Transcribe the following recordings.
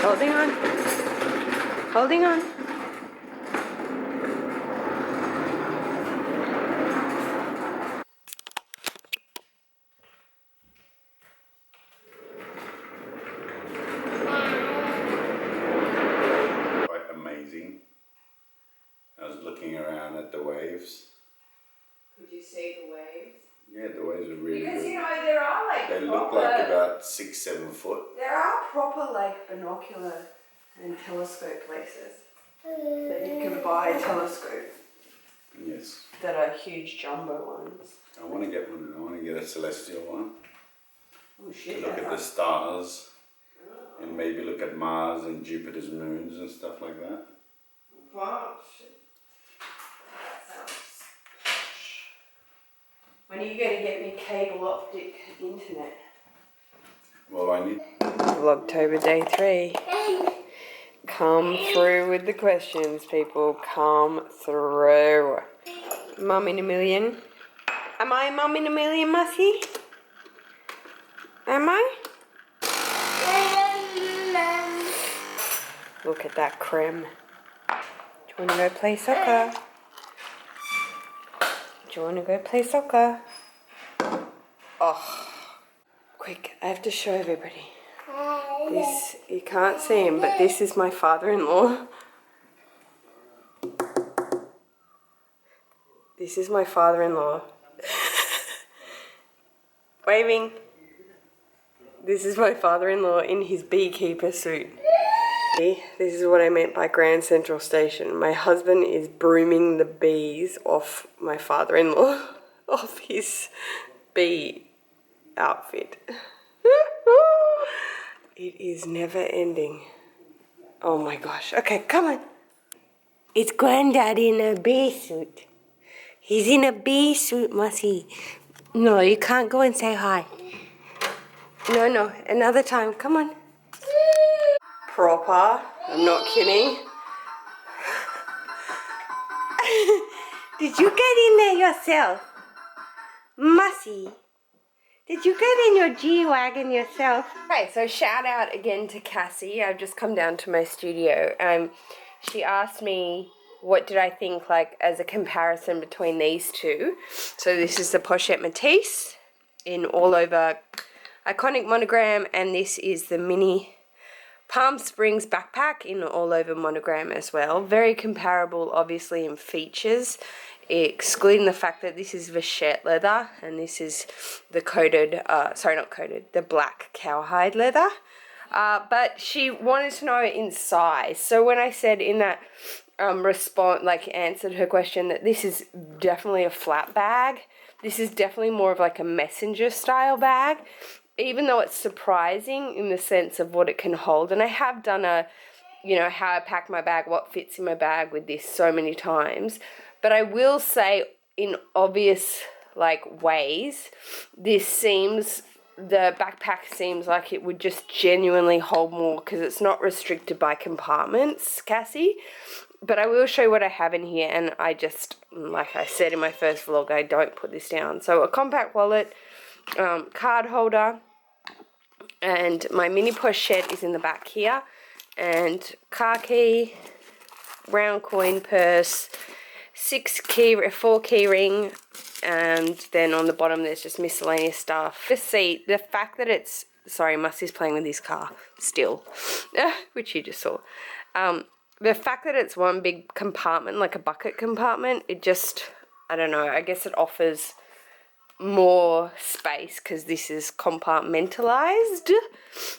Holding on. Holding on. Quite amazing. I was looking around at the waves. Could you see the waves? Yeah, the waves are really because, good. you know, there are like They look like about 6-7 foot. There are proper like binocular and telescope places that you can buy a telescope. Yes. That are huge jumbo ones. I want to get one. I want to get a celestial one. Oh shit. To look at the stars and maybe look at Mars and Jupiter's moons and stuff like that. Wow, shit. That sounds... When are you going to get me cable optic internet? Well, I need... Vlogtober day 3. Come through with the questions, people. Come through. Mum in a million. Am I a mum in a million, Mussy? Am I? Look at that creme. Do you want to go play soccer? Do you want to go play soccer? Oh. Quick, I have to show everybody. This, you can't see him, but this is my father-in-law. This is my father-in-law. Waving. This is my father-in-law in his beekeeper suit. This is what I meant by Grand Central Station. My husband is brooming the bees off my father-in-law, off his bee outfit. It is never ending. Oh my gosh. Okay, come on. It's Granddad in a bee suit. He's in a bee suit, Mussy. No, you can't go and say hi. No, another time. Come on. Proper. I'm not kidding. Did you get in there yourself? Mussy? Did you get in your G-Wagon yourself? Okay, so shout out again to Cassie. I've just come down to my studio. She asked me what did I think like as a comparison between these two. So this is the Pochette Metis in all over iconic monogram, and this is the mini Palm Springs backpack in all over monogram as well. Very comparable obviously in features, excluding the fact that this is vachette leather and this is the coated, the black cowhide leather. But she wanted to know in size. So when I said in that answered her question that this is definitely a flat bag, this is definitely more of like a messenger style bag, even though it's surprising in the sense of what it can hold. And I have done a, you know, how I pack my bag, what fits in my bag with this so many times. But I will say in obvious like ways, this seems, the backpack seems like it would just genuinely hold more because it's not restricted by compartments, Cassie. But I will show you what I have in here, and I just, like I said in my first vlog, I don't put this down. So a compact wallet, card holder, and my mini pochette is in the back here, and car key, round coin purse, 4 key ring, and then on the bottom there's just miscellaneous stuff. Just see the fact that it's, sorry, Mussy's playing with his car still, which you just saw. The fact that it's one big compartment, like a bucket compartment, it just, I don't know, I guess it offers more space because this is compartmentalized,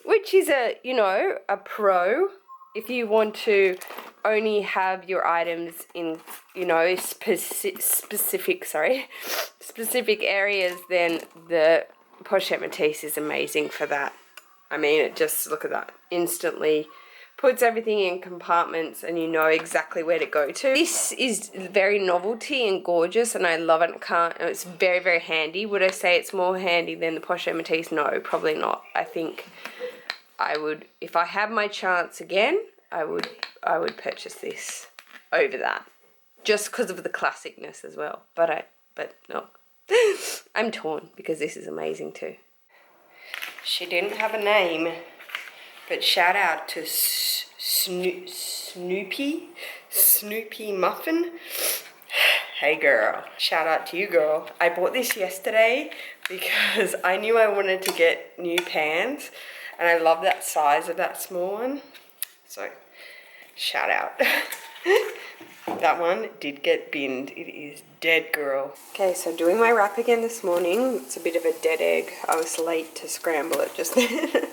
which is a, you know, a pro. If you want to only have your items in, you know, specific areas, then the Pochette Metis is amazing for that. I mean, it just, look at that, instantly puts everything in compartments and you know exactly where to go to. This is very novelty and gorgeous and I love it. It's very, very handy. Would I say it's more handy than the Pochette Metis? No, probably not. I think I would, if I had my chance again, I would purchase this over that, just because of the classicness as well. But no, I'm torn because this is amazing too. She didn't have a name, But shout out to Snoopy Muffin. Hey girl, shout out to you girl. I bought this yesterday because I knew I wanted to get new pants and I love that size of that small one. So shout out. That one did get binned. It is dead girl. Okay, so doing my wrap again this morning. It's a bit of a dead egg. I was late to scramble it just then.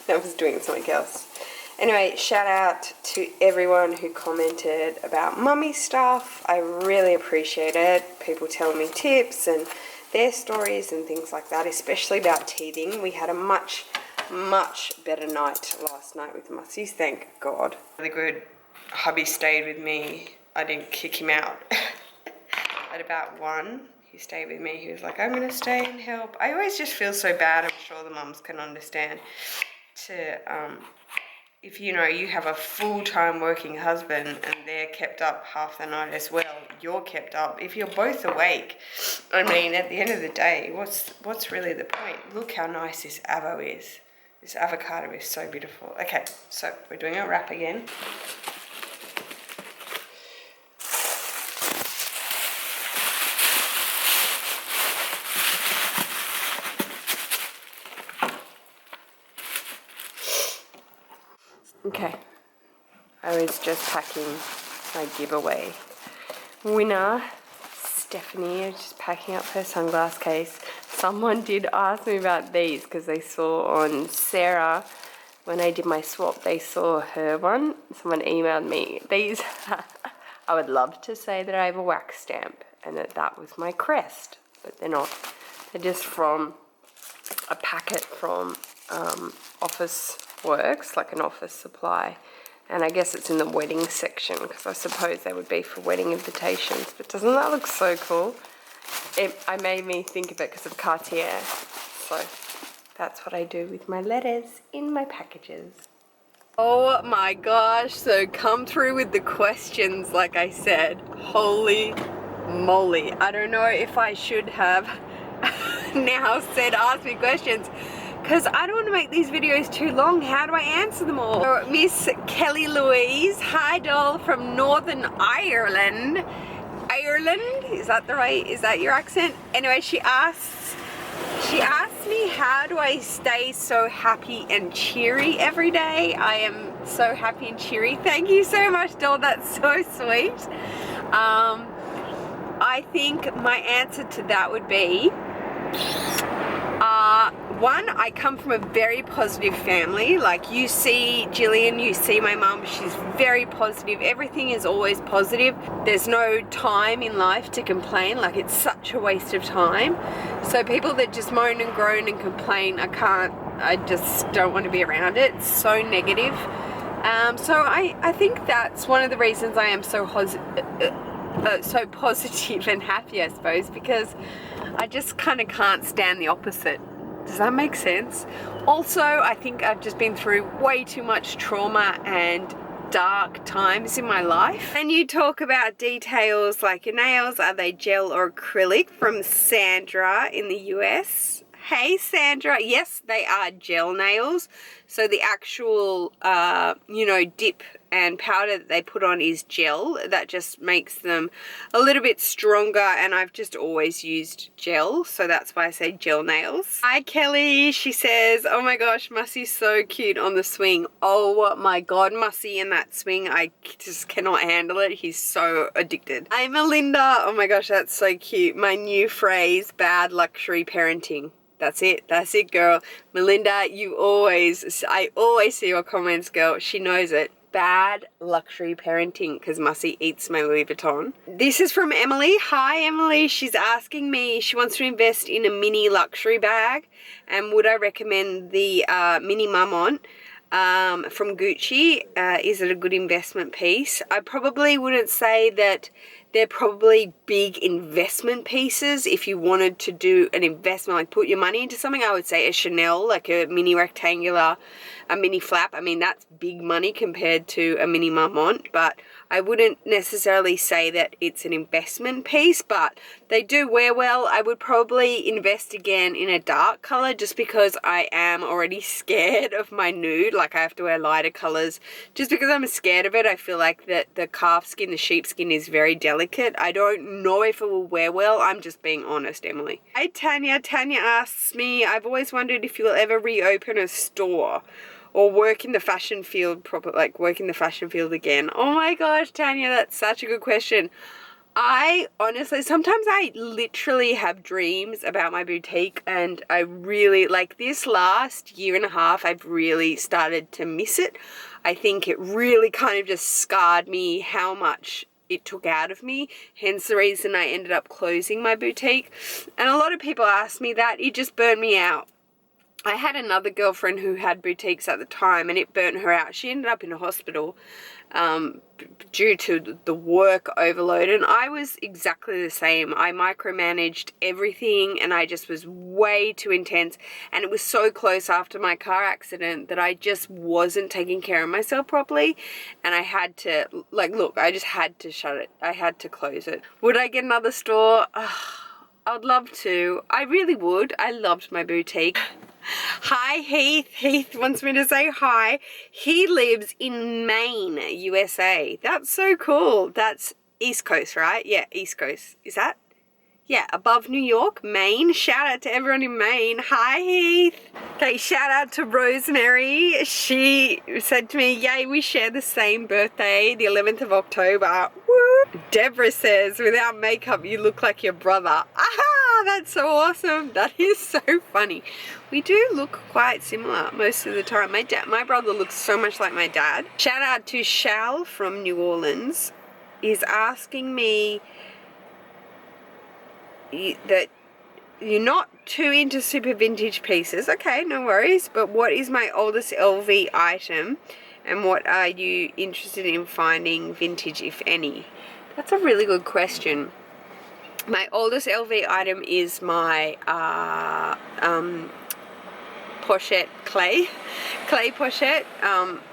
I was doing something else. Anyway, shout out to everyone who commented about mummy stuff. I really appreciate it. People telling me tips and their stories and things like that, especially about teething. We had a much better night last night with Mussies, thank God. Really good. Hubby stayed with me. I didn't kick him out. At about 1, he stayed with me. He was like, I'm going to stay and help. I always just feel so bad. I'm sure the mums can understand. If you know you have a full-time working husband and they're kept up half the night as well, you're kept up. If you're both awake, I mean, at the end of the day, what's really the point? Look how nice this avo is. This avocado is so beautiful. Okay, so we're doing a wrap again. Okay, I was just packing my giveaway winner, Stephanie. I was just packing up her sunglass case. Someone did ask me about these because they saw on Sarah, when I did my swap, they saw her one. Someone emailed me. These, I would love to say that I have a wax stamp and that was my crest, but they're not. They're just from a packet from Office Works, like an office supply, and I guess it's in the wedding section because I suppose they would be for wedding invitations. But doesn't that look so cool? I made me think of it because of COUTURE, so that's what I do with my letters in my packages. Oh my gosh, so come through with the questions like I said. Holy moly, I don't know if I should have now said ask me questions, because I don't want to make these videos too long. How do I answer them all? So, Miss Kelly Louise, hi doll from Northern Ireland. Ireland? Is that the right, is that your accent? Anyway, she asked me, how do I stay so happy and cheery every day? I am so happy and cheery. Thank you so much, doll. That's so sweet. I think my answer to that would be, one, I come from a very positive family. Like you see Jillian, you see my mum, she's very positive. Everything is always positive. There's no time in life to complain. Like it's such a waste of time. So people that just moan and groan and complain, I just don't want to be around it. It's so negative. So I think that's one of the reasons I am so positive and happy, I suppose, because I just kind of can't stand the opposite. Does that make sense? Also, I think I've just been through way too much trauma and dark times in my life. And you talk about details like your nails, are they gel or acrylic? From Sandra in the US. Hey Sandra, yes, they are gel nails. So the actual, you know, dip and powder that they put on is gel. That just makes them a little bit stronger, and I've just always used gel, so that's why I say gel nails. Hi Kelly, she says, oh my gosh, Mussie's so cute on the swing. Oh my god, Mussie in that swing, I just cannot handle it. He's so addicted. Hi Melinda, oh my gosh, that's so cute. My new phrase, bad luxury parenting. That's it girl. Melinda, I always see your comments, girl. She knows it. Bad luxury parenting because Mussie eats my Louis Vuitton. This is from Emily. Hi Emily, she's asking me, she wants to invest in a mini luxury bag, and would I recommend the mini Marmont from Gucci? Is it a good investment piece? I probably wouldn't say that they're probably big investment pieces. If you wanted to do an investment, like put your money into something, I would say a Chanel, like a mini rectangular, a mini flap. I mean, that's big money compared to a mini Marmont, but I wouldn't necessarily say that it's an investment piece, but they do wear well. I would probably invest again in a dark color just because I am already scared of my nude. Like I have to wear lighter colors just because I'm scared of it. I feel like that the calf skin, the sheepskin is very delicate. I don't know if it will wear well. I'm just being honest, Emily. Hi Tanya. Tanya asks me, I've always wondered if you'll ever reopen a store or work in the fashion field, work in the fashion field again. Oh my gosh, Tanya, that's such a good question. I honestly, sometimes I literally have dreams about my boutique, and I really, like this last year and a half, I've really started to miss it. I think it really kind of just scarred me how much it took out of me, hence the reason I ended up closing my boutique. And a lot of people ask me that, it just burned me out. I had another girlfriend who had boutiques at the time and it burnt her out. She ended up in a hospital due to the work overload, and I was exactly the same. I micromanaged everything and I just was way too intense, and it was so close after my car accident that I just wasn't taking care of myself properly, and I had to, look, I just had to shut it. I had to close it. Would I get another store? I'd love to. I really would. I loved my boutique. Hi Heath. Heath wants me to say hi. He lives in Maine, USA. That's so cool. That's East Coast, right? Yeah, East Coast. Is that? Yeah, above New York, Maine. Shout out to everyone in Maine. Hi Heath. Okay, shout out to Rosemary. She said to me, yay, we share the same birthday, the 11th of October. Woo! Deborah says, without makeup, you look like your brother. Aha, that's so awesome. That is so funny. We do look quite similar most of the time. My brother looks so much like my dad. Shout out to Shal from New Orleans. Is asking me that you're not too into super vintage pieces. Okay, no worries. But what is my oldest LV item, and what are you interested in finding vintage, if any? That's a really good question. My oldest LV item is my pochette clay pochette,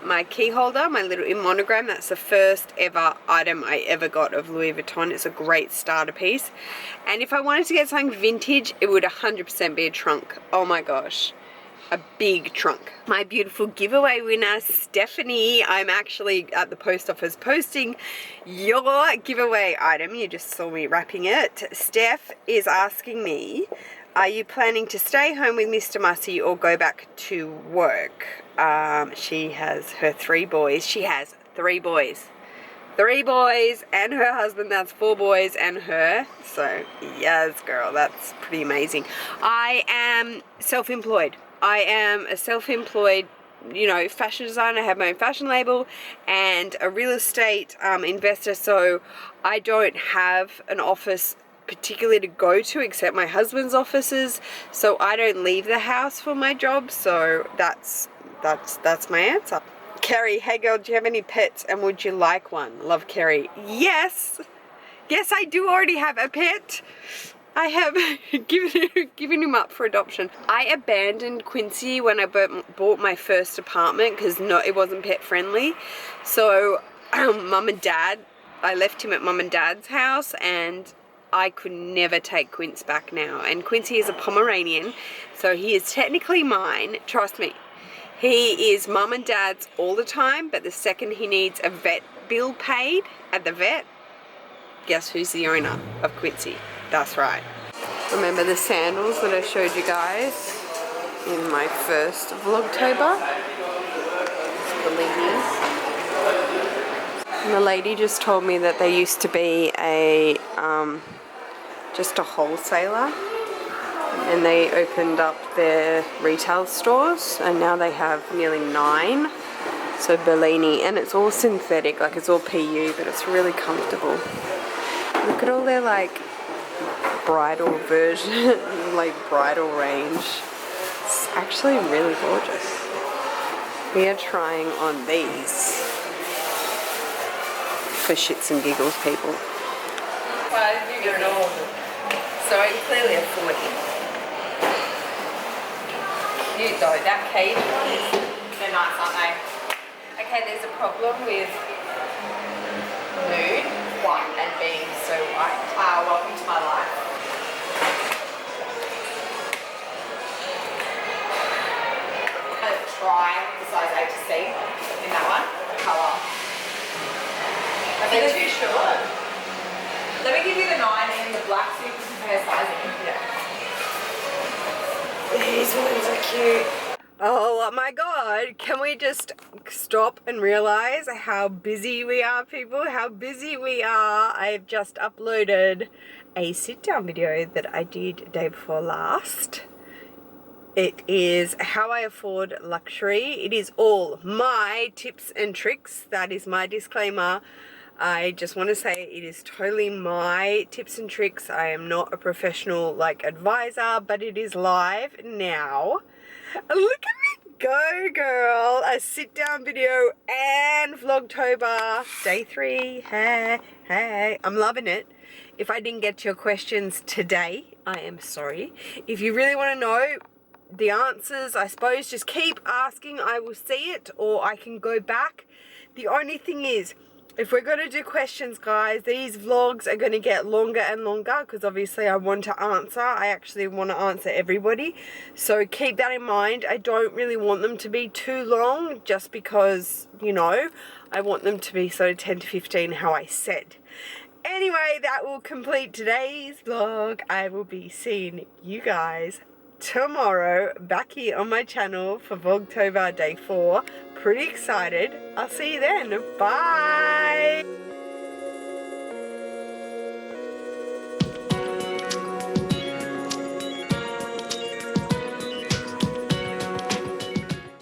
my key holder, my little monogram. That's the first ever item I ever got of Louis Vuitton. It's a great starter piece, and if I wanted to get something vintage, it would 100% be a trunk. Oh my gosh, a big trunk. My beautiful giveaway winner Stephanie, I'm actually at the post office posting your giveaway item. You just saw me wrapping it. Steph is asking me, are you planning to stay home with Mr. Mussy or go back to work? She has her 3 boys. She has 3 boys. 3 boys and her husband. That's 4 boys and her. So, yes, girl, that's pretty amazing. I am self-employed. I am a self-employed, you know, fashion designer. I have my own fashion label and a real estate investor. So I don't have an office particularly to go to except my husband's offices, so I don't leave the house for my job. So that's my answer. Kerry, hey girl, do you have any pets and would you like one? Love, Kerry. Yes, I do already have a pet. I have given him up for adoption. I abandoned Quincy when I bought my first apartment because it wasn't pet friendly. So mum and dad, I left him at mum and dad's house, and I could never take Quince back now. And Quincy is a Pomeranian, so he is technically mine. Trust me. He is mum and dad's all the time, but the second he needs a vet bill paid at the vet, guess who's the owner of Quincy? That's right. Remember the sandals that I showed you guys in my first Vlogtober? The lady. And the lady just told me that they used to be just a wholesaler, and they opened up their retail stores, and now they have nearly 9. So Bellini, and it's all synthetic, like it's all PU, but it's really comfortable. Look at all their like bridal version, like bridal range. It's actually really gorgeous. We are trying on these for shits and giggles, people. size you get all of them. So I'm clearly a 40. Cute though, that cage is, they're nice, aren't they? Okay, there's a problem with nude, white, and being so white. Welcome to my life. Try the size A to C in that one. Colour. Are they too short? Let me give you the 9 in the black so you can compare sizing. Yeah. These ones are cute. Oh my god, can we just stop and realize how busy we are, people? How busy we are. I've just uploaded a sit-down video that I did day before last. It is how I afford luxury. It is all my tips and tricks. That is my disclaimer. I just want to say it is totally my tips and tricks. I am not a professional like advisor, but it is live now. Look at me go, girl. A sit down video and Vlogtober day 3. Hey, I'm loving it. If I didn't get to your questions today, I am sorry. If you really want to know the answers, I suppose just keep asking. I will see it, or I can go back. The only thing is, if we're going to do questions, guys, these vlogs are going to get longer and longer because obviously I want to answer. I actually want to answer everybody. So keep that in mind. I don't really want them to be too long just because, you know, I want them to be sort of 10 to 15 how I said. Anyway, that will complete today's vlog. I will be seeing you guys tomorrow back here on my channel for Vlogtober day 4. Pretty excited. I'll see you then. Bye.